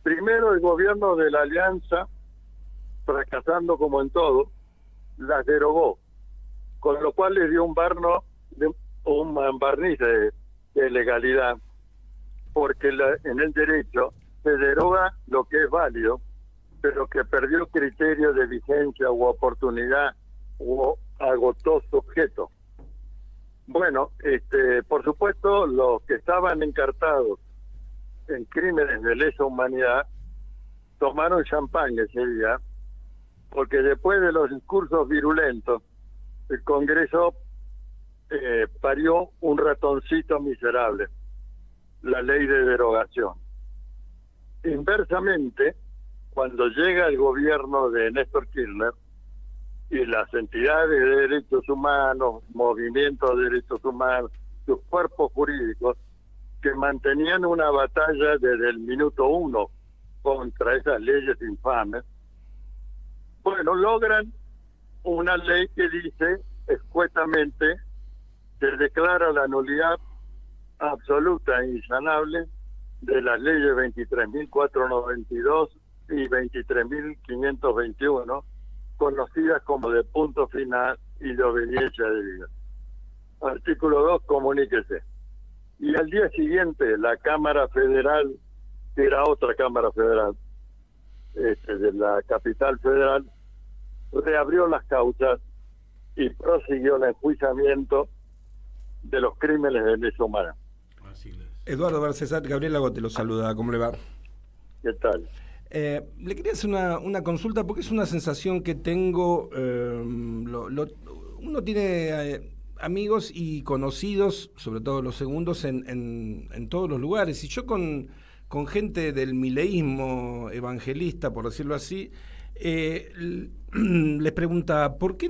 Primero, el gobierno de la Alianza, fracasando como en todo, las derogó, con lo cual le dio un barniz de legalidad, porque en el derecho se deroga lo que es válido, pero que perdió criterio de vigencia u oportunidad o agotó su objeto. Bueno, por supuesto, los que estaban encartados en crímenes de lesa humanidad tomaron champán ese día, porque después de los discursos virulentos, el Congreso parió un ratoncito miserable, la ley de derogación. Inversamente, cuando llega el gobierno de Néstor Kirchner y las entidades de derechos humanos, movimientos de derechos humanos, sus cuerpos jurídicos, que mantenían una batalla desde el minuto 1 contra esas leyes infames, bueno, logran una ley que dice escuetamente, se declara la nulidad absoluta e insanable de las leyes 23.492 y 23.521, conocidas como de punto final y de obediencia debida. Artículo 2, comuníquese. Y al día siguiente, la Cámara Federal, que era otra Cámara Federal, de la capital federal, reabrió las causas y prosiguió el enjuiciamiento de los crímenes de lesa humana. Eduardo Barcesat, Gabriel Lago te lo saluda, ¿cómo le va? ¿Qué tal? Le quería hacer una consulta porque es una sensación que tengo, uno tiene amigos y conocidos, sobre todo los segundos, en todos los lugares, y yo con gente del mileísmo evangelista, por decirlo así, les pregunta, ¿por qué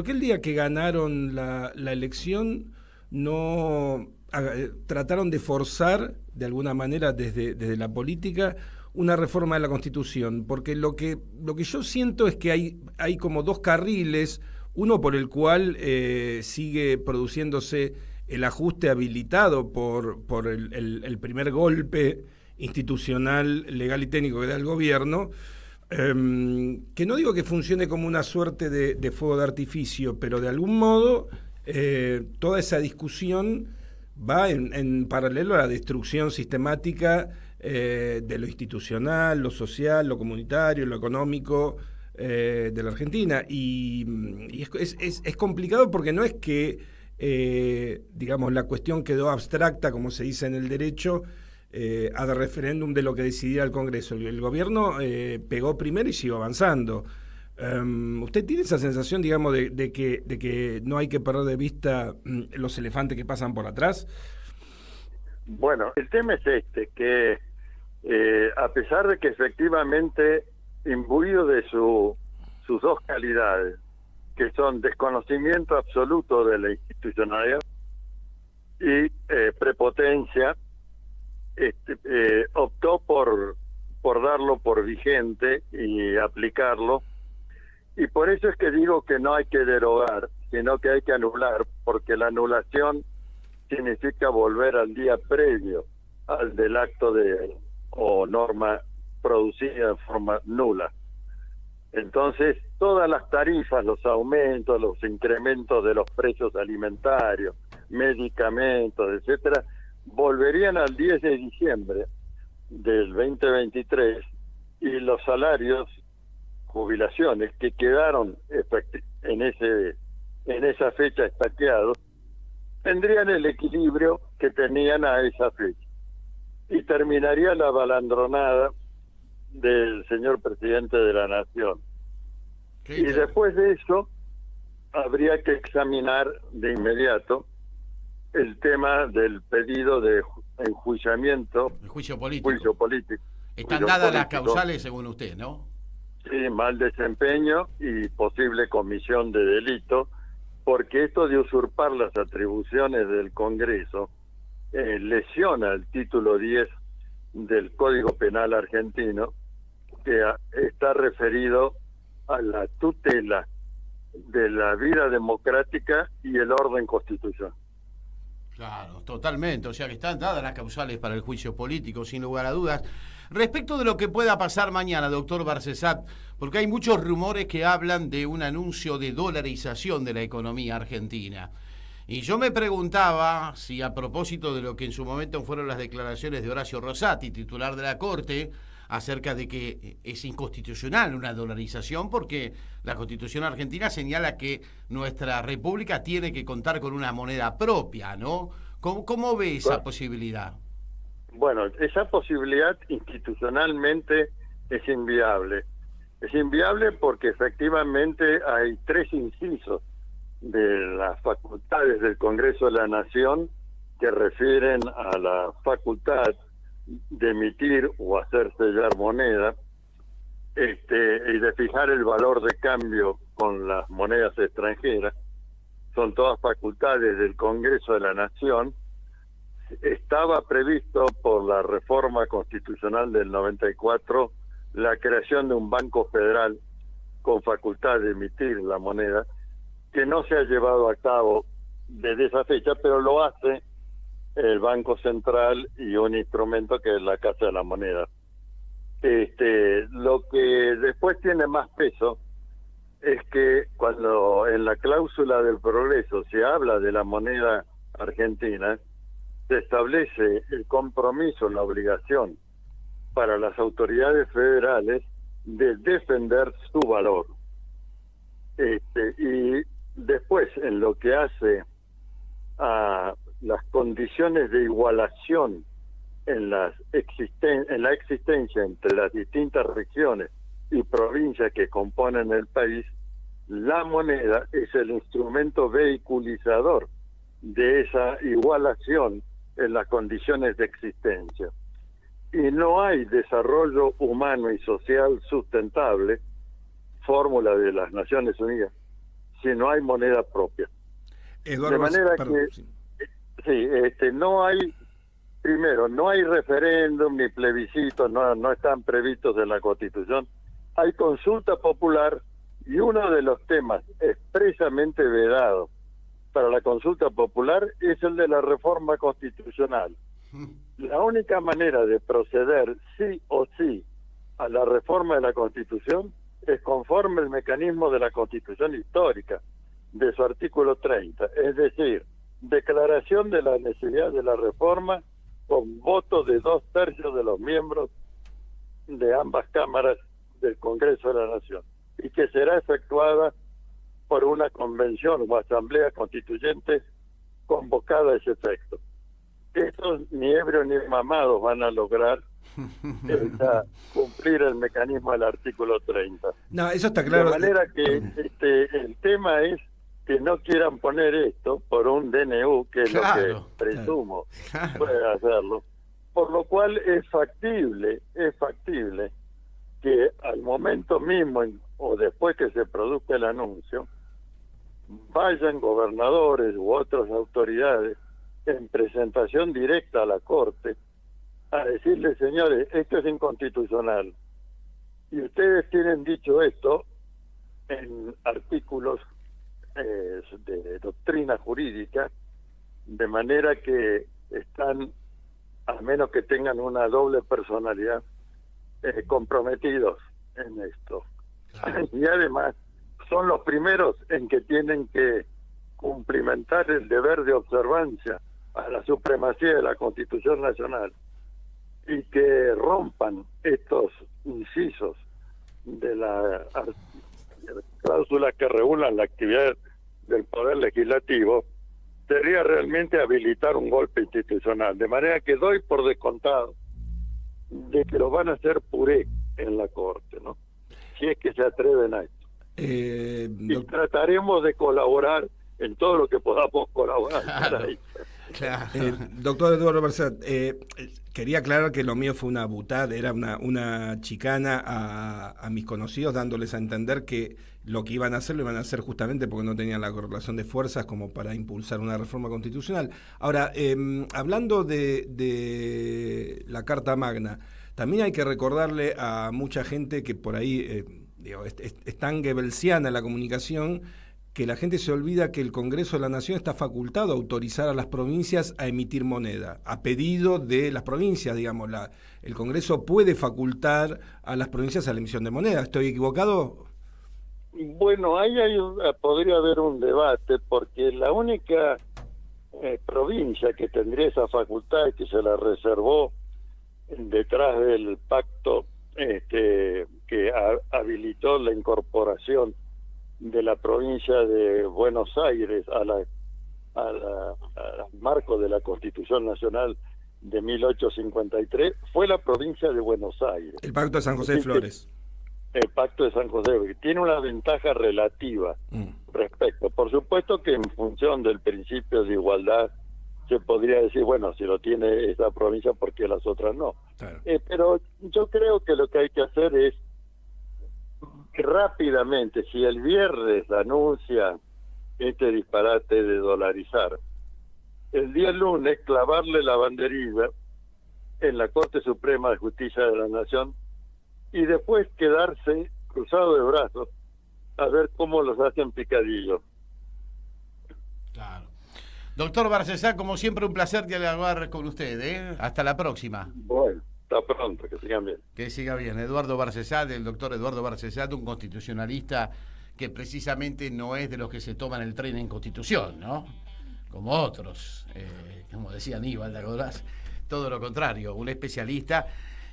el día que ganaron la elección no trataron de forzar de alguna manera desde la política una reforma de la Constitución? Porque lo que yo siento es que hay como dos carriles, uno por el cual sigue produciéndose el ajuste habilitado por el primer golpe institucional, legal y técnico que da el gobierno, que no digo que funcione como una suerte de fuego de artificio, pero de algún modo toda esa discusión va en paralelo a la destrucción sistemática de lo institucional, lo social, lo comunitario, lo económico, de la Argentina. Y es complicado porque no es que, digamos, la cuestión quedó abstracta, como se dice en el derecho, ad referéndum de lo que decidiera el Congreso. El gobierno pegó primero y siguió avanzando. ¿Usted tiene esa sensación, digamos, de que no hay que perder de vista los elefantes que pasan por atrás? Bueno, el tema es que a pesar de que efectivamente, imbuido de sus dos calidades, que son desconocimiento absoluto de la institucionalidad y prepotencia, optó por darlo por vigente y aplicarlo, y por eso es que digo que no hay que derogar, sino que hay que anular, porque la anulación significa volver al día previo al del acto o norma producida en forma nula. Entonces, todas las tarifas, los aumentos, los incrementos de los precios alimentarios, medicamentos, etcétera, volverían al 10 de diciembre del 2023, y los salarios, jubilaciones que quedaron en esa fecha estaqueados, tendrían el equilibrio que tenían a esa fecha, y terminaría la balandronada del señor presidente de la Nación. Y después de eso habría que examinar de inmediato el tema del pedido de enjuiciamiento. El juicio político. Están Juicio dadas las político. causales según usted, ¿no? Sí, mal desempeño y posible comisión de delito, porque esto de usurpar las atribuciones del Congreso lesiona el título 10 del Código Penal argentino, que está referido a la tutela de la vida democrática y el orden constitucional. Claro, totalmente. O sea que están dadas las causales para el juicio político, sin lugar a dudas. Respecto de lo que pueda pasar mañana, doctor Barcesat, porque hay muchos rumores que hablan de un anuncio de dolarización de la economía argentina. Y yo me preguntaba si, a propósito de lo que en su momento fueron las declaraciones de Horacio Rosati, titular de la Corte, acerca de que es inconstitucional una dolarización, porque la Constitución argentina señala que nuestra república tiene que contar con una moneda propia, ¿no? ¿Cómo ve esa posibilidad? Bueno, esa posibilidad institucionalmente es inviable. Es inviable porque efectivamente hay 3 incisos de las facultades del Congreso de la Nación que refieren a la facultad de emitir o hacer sellar moneda, y de fijar el valor de cambio con las monedas extranjeras. Son todas facultades del Congreso de la Nación. Estaba previsto por la reforma constitucional del 94 la creación de un banco federal con facultad de emitir la moneda, que no se ha llevado a cabo desde esa fecha, pero lo hace el Banco Central y un instrumento que es la Casa de la Moneda. Lo que después tiene más peso es que cuando en la cláusula del progreso se habla de la moneda argentina, se establece el compromiso, la obligación para las autoridades federales de defender su valor. Y después, en lo que hace a las condiciones de igualación en la existencia entre las distintas regiones y provincias que componen el país, la moneda es el instrumento vehiculizador de esa igualación en las condiciones de existencia. Y no hay desarrollo humano y social sustentable, fórmula de las Naciones Unidas, si no hay moneda propia. Eduardo, de manera perdón, que no hay, primero, no hay referéndum ni plebiscito, no están previstos en la Constitución. Hay consulta popular, y uno de los temas expresamente vedados para la consulta popular es el de la reforma constitucional. La única manera de proceder sí o sí a la reforma de la Constitución es conforme el mecanismo de la Constitución histórica, de su artículo 30, es decir, declaración de la necesidad de la reforma con voto de 2/3 de los miembros de ambas cámaras del Congreso de la Nación. y que será efectuada por una convención o asamblea constituyente convocada a ese efecto. Estos ni ebrios ni mamados van a lograr cumplir el mecanismo del artículo 30. No, eso está claro. De manera que el tema es que no quieran poner esto por un DNU, que es lo que presumo puede hacerlo. Por lo cual es factible que al momento mismo o después que se produzca el anuncio, vayan gobernadores u otras autoridades en presentación directa a la Corte a decirle, señores, esto es inconstitucional. Y ustedes tienen dicho esto en artículos de doctrina jurídica, de manera que están, a menos que tengan una doble personalidad, comprometidos en esto. Y además son los primeros en que tienen que cumplimentar el deber de observancia a la supremacía de la Constitución Nacional y que rompan estos incisos de la cláusula que regulan la actividad del Poder Legislativo, sería realmente habilitar un golpe institucional. De manera que doy por descontado de que lo van a hacer puré en la Corte, ¿no? Si es que se atreven a esto. Y trataremos de colaborar en todo lo que podamos colaborar. Doctor Eduardo Barcesat, quería aclarar que lo mío fue una butad, era una chicana a mis conocidos, dándoles a entender que lo que iban a hacer lo iban a hacer justamente porque no tenían la correlación de fuerzas como para impulsar una reforma constitucional. Ahora, hablando de la Carta Magna, también hay que recordarle a mucha gente que por ahí es tan goebbelsiana la comunicación, que la gente se olvida que el Congreso de la Nación está facultado a autorizar a las provincias a emitir moneda, a pedido de las provincias, digamos. El Congreso puede facultar a las provincias a la emisión de moneda. ¿Estoy equivocado? Bueno, ahí podría haber un debate, porque la única provincia que tendría esa facultad y que se la reservó detrás del pacto que habilitó la incorporación de la provincia de Buenos Aires al marco de la Constitución Nacional de 1853 fue la provincia de Buenos Aires. El Pacto de San José de Flores. El Pacto de San José, que tiene una ventaja relativa respecto. Por supuesto que en función del principio de igualdad se podría decir, bueno, si lo tiene esa provincia, ¿por qué las otras no? Claro. Pero yo creo que lo que hay que hacer es rápidamente, si el viernes anuncia este disparate de dolarizar, el día lunes clavarle la banderilla en la Corte Suprema de Justicia de la Nación y después quedarse cruzado de brazos a ver cómo los hacen picadillo. Claro. Doctor Barcesat, como siempre un placer dialogar con usted, ¿eh? Hasta la próxima. Bueno, hasta pronto, que sigan bien. Que siga bien. Eduardo Barcesat, el doctor Eduardo Barcesat, un constitucionalista que precisamente no es de los que se toman el tren en Constitución, ¿no? Como otros, como decía Aníbal, ¿te acordás? Todo lo contrario, un especialista,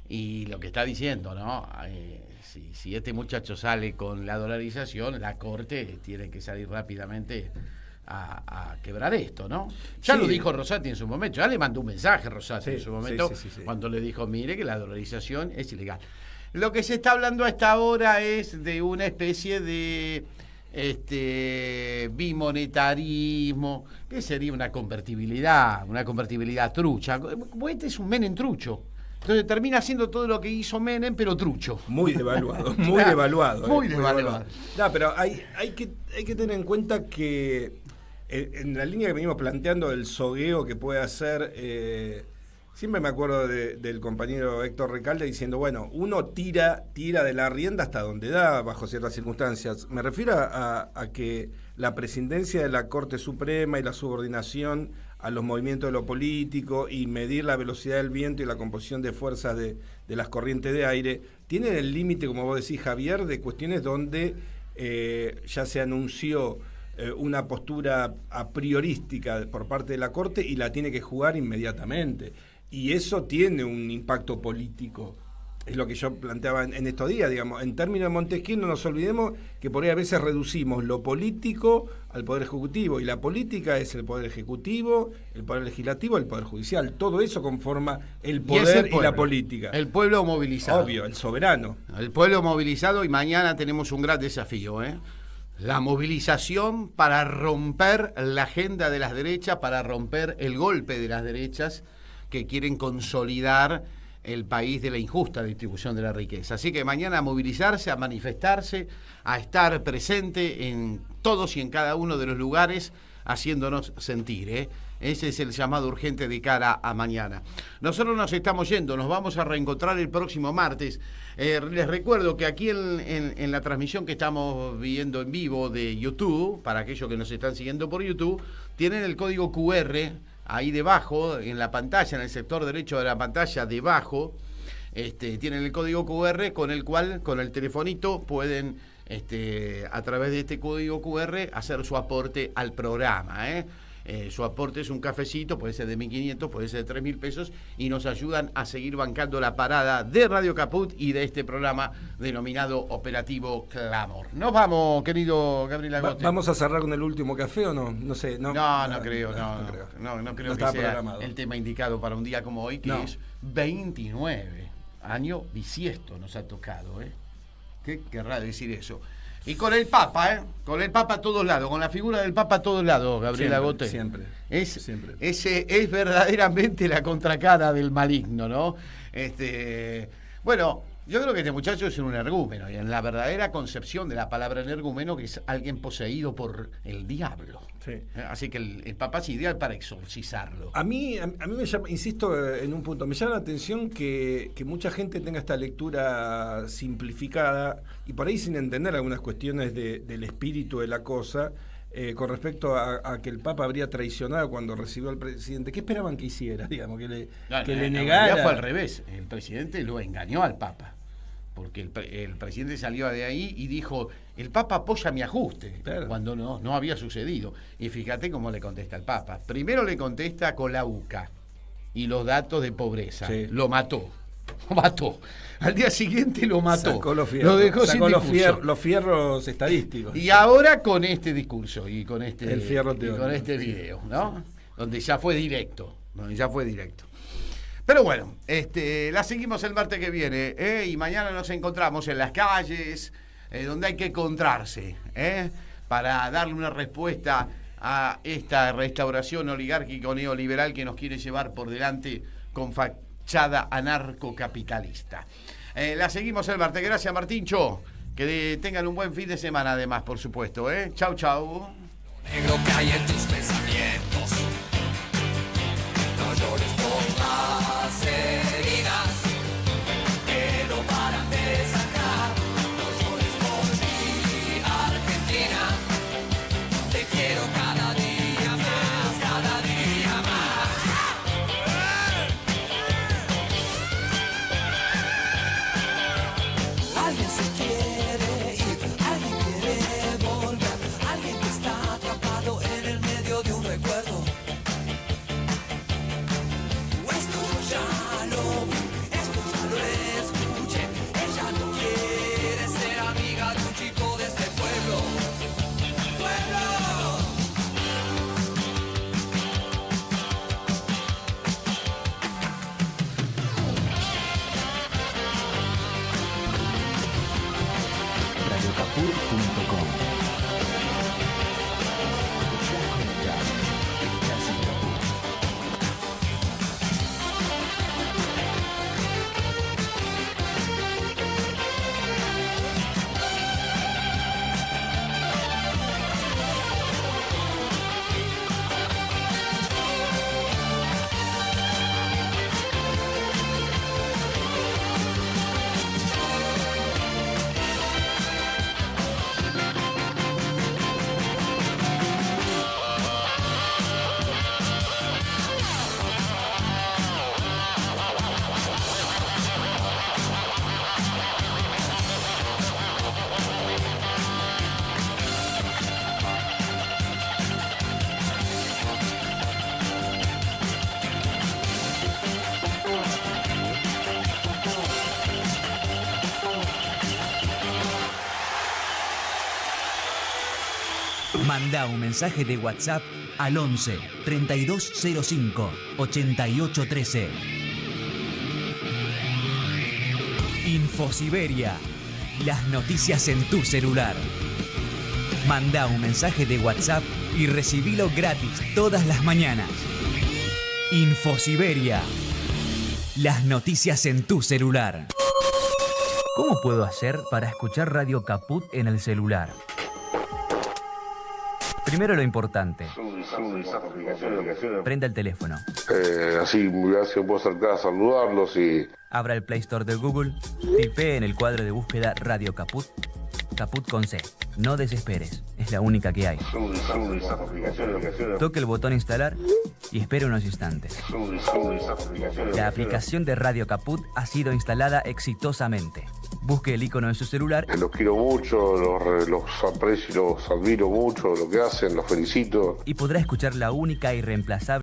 y lo que está diciendo, ¿no? Si este muchacho sale con la dolarización, la Corte tiene que salir rápidamente a quebrar esto, ¿no? Ya lo dijo Rosati en su momento, ya le mandó un mensaje a Rosati en su momento, cuando le dijo, mire que la dolarización es ilegal. Lo que se está hablando a esta hora es de una especie de bimonetarismo, que sería una convertibilidad trucha. Este es un Menem trucho. Entonces termina haciendo todo lo que hizo Menem, pero trucho. Muy devaluado, muy devaluado. Muy devaluado. No, pero hay que tener en cuenta que en la línea que venimos planteando del sogueo que puede hacer, siempre me acuerdo del compañero Héctor Recalde diciendo, bueno, uno tira de la rienda hasta donde da, bajo ciertas circunstancias. Me refiero a que la presidencia de la Corte Suprema y la subordinación a los movimientos de lo político y medir la velocidad del viento y la composición de fuerzas de las corrientes de aire, tienen el límite, como vos decís, Javier, de cuestiones donde ya se anunció una postura a priorística por parte de la Corte y la tiene que jugar inmediatamente. Y eso tiene un impacto político es lo que yo planteaba en estos días, digamos, en términos de Montesquieu no nos olvidemos que por ahí a veces reducimos lo político al poder ejecutivo, y la política es el poder ejecutivo, el poder legislativo, el poder judicial, todo eso conforma el poder y la política. El pueblo movilizado. Obvio, el soberano. El pueblo movilizado, y mañana tenemos un gran desafío, la movilización para romper la agenda de las derechas, para romper el golpe de las derechas que quieren consolidar el país de la injusta distribución de la riqueza. Así que mañana a movilizarse, a manifestarse, a estar presente en todos y en cada uno de los lugares, haciéndonos sentir. Ese es el llamado urgente de cara a mañana. Nosotros nos estamos yendo, nos vamos a reencontrar el próximo martes. Les recuerdo que aquí en la transmisión que estamos viendo en vivo de YouTube, para aquellos que nos están siguiendo por YouTube, tienen el código QR ahí debajo, en la pantalla, en el sector derecho de la pantalla, debajo, tienen el código QR con el cual, con el telefonito, pueden, a través de este código QR, hacer su aporte al programa, Su aporte es un cafecito, puede ser de 1.500, puede ser de 3.000 pesos, y nos ayudan a seguir bancando la parada de Radio Caput y de este programa denominado Operativo Clamor. Nos vamos, querido Gabriel Agote. ¿Vamos a cerrar con el último café o no? No sé. No creo que sea programado. El tema indicado para un día como hoy, que es 29, año bisiesto nos ha tocado, ¿Qué querrá decir eso? Y con el Papa, con el Papa a todos lados, con la figura del Papa a todos lados, Gabriel Agote. Siempre. Es verdaderamente la contracara del maligno, ¿no? Bueno, yo creo que este muchacho es un energúmeno, y en la verdadera concepción de la palabra energúmeno, que es alguien poseído por el diablo. Sí. Así que el Papa es ideal para exorcizarlo. A mí me llama, insisto en un punto, me llama la atención que mucha gente tenga esta lectura simplificada y por ahí sin entender algunas cuestiones del espíritu de la cosa, con respecto a que el Papa habría traicionado cuando recibió al presidente. ¿Qué esperaban que hiciera? Digamos, que le negara. Fue al revés, el presidente lo engañó al Papa. Porque el presidente salió de ahí y dijo, el Papa apoya mi ajuste, claro, cuando no había sucedido. Y fíjate cómo le contesta el Papa. Primero le contesta con la UCA y los datos de pobreza. Sí. Lo mató. Al día siguiente lo mató. Sacó los fierros, lo dejó sin discurso. Los fierros estadísticos. Y ahora con este discurso y con este, el fierro y con este video, ¿no? Donde ya fue directo. Pero bueno, la seguimos el martes que viene, y mañana nos encontramos en las calles, donde hay que encontrarse, para darle una respuesta a esta restauración oligárquico neoliberal que nos quiere llevar por delante con fachada anarcocapitalista. La seguimos el martes. Gracias, Martincho. Que tengan un buen fin de semana, además, por supuesto. Chau, chau. Negro que hay en tus pensamientos. No llores por las heridas que no paran de sacar. No llores por mi Argentina. Te quiero cada día más, cada día más. Alguien se quiere ir, alguien quiere volver, alguien que está atrapado en el medio de un recuerdo. Manda un mensaje de WhatsApp al 11 3205 8813. Infosiberia. Las noticias en tu celular. Manda un mensaje de WhatsApp y recibilo gratis todas las mañanas. Infosiberia. Las noticias en tu celular. ¿Cómo puedo hacer para escuchar Radio Caput en el celular? Primero lo importante. Prenda el teléfono. Así se puedo acercar a saludarlos y... Abra el Play Store de Google. Tipee en el cuadro de búsqueda Radio Caput. Caput con C. No desesperes. Es la única que hay. Toque el botón instalar y espere unos instantes. La aplicación de Radio Caput ha sido instalada exitosamente. Busque el icono en su celular. Los quiero mucho, los aprecio, los admiro mucho, lo que hacen, los felicito. Y podrá escuchar la única y reemplazable